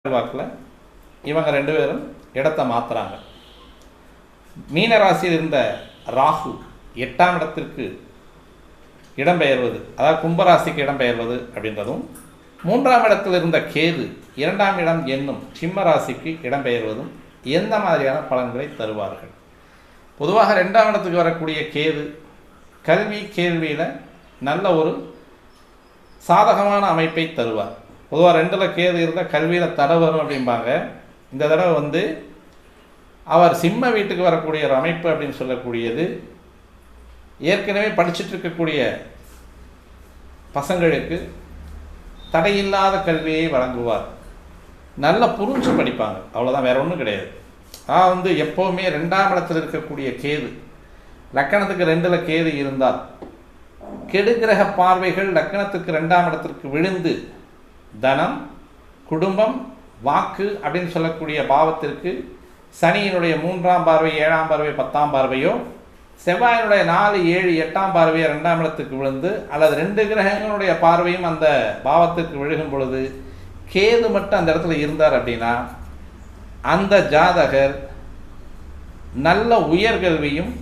வாக்கில் இவங்க ரெண்டு பேரும் இடத்தை மாற்றுறாங்க. மீனராசியில் இருந்த ராகு 8ஆம் இடத்திற்கு இடம்பெயர்வது, அதாவது கும்பராசிக்கு இடம்பெயர்வது அப்படின்றதும், 3ஆம் இடத்தில் இருந்த கேது 2ஆம் இடம் என்னும் சிம்ம ராசிக்கு இடம்பெயர்வதும் எந்த மாதிரியான பலன்களை தருவார்கள்? பொதுவாக 2ஆம் இடத்துக்கு வரக்கூடிய கேது கல்வி கேள்வியில் நல்ல ஒரு சாதகமான அமைப்பை தருவார். பொதுவாக 2ல் கேது இருந்தால் கல்வியில் தடை வரும் அப்படிம்பாங்க. இந்த தடவை அவர் சிம்ம வீட்டுக்கு வரக்கூடிய ஒரு அமைப்பு அப்படின்னு சொல்லக்கூடியது, ஏற்கனவே படிச்சுட்டு இருக்கக்கூடிய பசங்களுக்கு தடையில்லாத கல்வியை வழங்குவார். நல்லா புரிஞ்சு படிப்பாங்க, அவ்வளோதான், வேற ஒன்றும் கிடையாது. எப்போவுமே 2ஆம் இடத்தில் இருக்கக்கூடிய கேது, லக்கணத்துக்கு 2ல் கேது இருந்தால் கெடுகிரக பார்வைகள் லக்கணத்துக்கு 2ஆம் இடத்திற்கு விழுந்து தனம், குடும்பம், வாக்கு அப்படின்னு சொல்லக்கூடிய பாவத்திற்கு சனியினுடைய 3ஆம் பார்வை, 7ஆம் பார்வை, 10ஆம் பார்வையோ, செவ்வாயினுடைய 4, 7, 8ஆம் பார்வையோ 2ஆம் இடத்துக்கு விழுந்து, அல்லது 2 கிரகங்களுடைய பார்வையும் அந்த பாவத்திற்கு விழுகும் பொழுது கேது மட்டும் அந்த இடத்துல இருந்தார் அப்படின்னா அந்த ஜாதகர் நல்ல உயர்கல்வியும்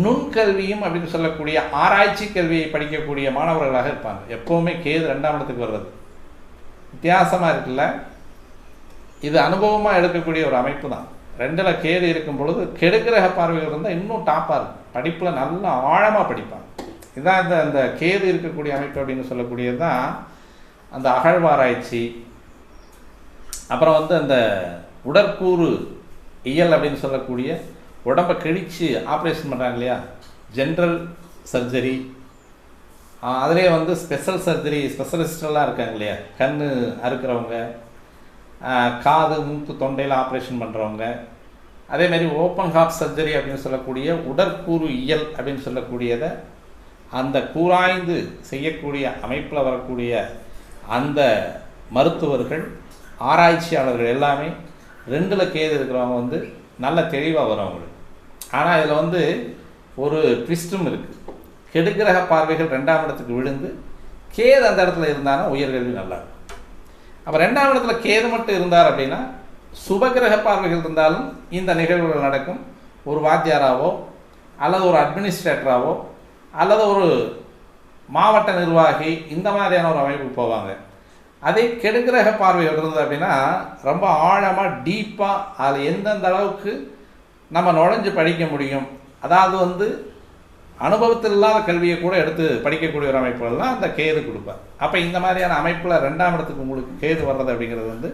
நுண்கல்வியும் அப்படின்னு சொல்லக்கூடிய ஆராய்ச்சி கல்வியை படிக்கக்கூடிய மாணவர்களாக இருப்பாங்க. எப்போவுமே கேது 2ஆம் இடத்துக்கு வர்றது வித்தியாசமாக இருக்குல்ல. இது அனுபவமாக எடுக்கக்கூடிய ஒரு அமைப்பு தான். 2ல் கேது இருக்கும் பொழுது கெடுகிரக பார்வைகள் இருந்தால் இன்னும் டாப்பாக இருக்கும், படிப்பில் நல்லா ஆழமாக படிப்பாங்க. இதுதான் அந்த கேது இருக்கக்கூடிய அமைப்பு அப்படின்னு சொல்லக்கூடியது தான் அந்த அகழ்வாராய்ச்சி. அப்புறம் அந்த உடற்கூறு இயல் அப்படின்னு சொல்லக்கூடிய உடம்பை கிழித்து ஆப்ரேஷன் பண்ணுறாங்க இல்லையா, ஜென்ரல் சர்ஜரி, அதிலே ஸ்பெஷல் சர்ஜரி ஸ்பெஷலிஸ்டெல்லாம் இருக்காங்க இல்லையா, கண் அறுக்கிறவங்க, காது மூக்கு தொண்டையில் ஆப்ரேஷன் பண்ணுறவங்க, அதேமாதிரி ஓப்பன் ஹார்ட் சர்ஜரி அப்படின்னு சொல்லக்கூடிய உடற்கூறு இயல் அப்படின்னு சொல்லக்கூடியதை அந்த கூராய்ந்து செய்யக்கூடிய அமைப்பில் வரக்கூடிய அந்த மருத்துவர்கள், ஆராய்ச்சியாளர்கள் எல்லாமே 2ல் கேது இருக்கிறவங்க நல்ல தெளிவாக வரும் அவங்களுக்கு. ஆனால் இதில் ஒரு ட்விஸ்ட்டும் இருக்குது. கெடுகிரக பார்வைகள் 2ஆம் இடத்துக்கு விழுந்து கேது அந்த இடத்துல இருந்தாலும் உயர்கல்வி நல்லா இருக்கும். அப்போ 2ஆம் இடத்துல கேது மட்டும் இருந்தார் அப்படின்னா சுபகிரக பார்வைகள் இருந்தாலும் இந்த நிகழ்வுகள் நடக்கும். ஒரு வாத்தியாராவோ அல்லது ஒரு அட்மினிஸ்ட்ரேட்டராவோ அல்லது ஒரு மாவட்ட நிர்வாகி, இந்த மாதிரியான ஒரு அமைப்பு போவாங்க. அதே கெடுகிரக பார்வைகள் இருந்தது அப்படின்னா ரொம்ப ஆழமாக டீப்பாக அதில் எந்தெந்த அளவுக்கு நம்ம நுழைஞ்சு படிக்க முடியும், அதாவது அனுபவத்தில் இல்லாத கல்வியை கூட எடுத்து படிக்கக்கூடிய ஒரு அமைப்புகள்லாம் அந்த கேது கொடுப்பார். அப்போ இந்த மாதிரியான அமைப்பில் 2ஆம் இடத்துக்கு உங்களுக்கு கேது வர்றது அப்படிங்கிறது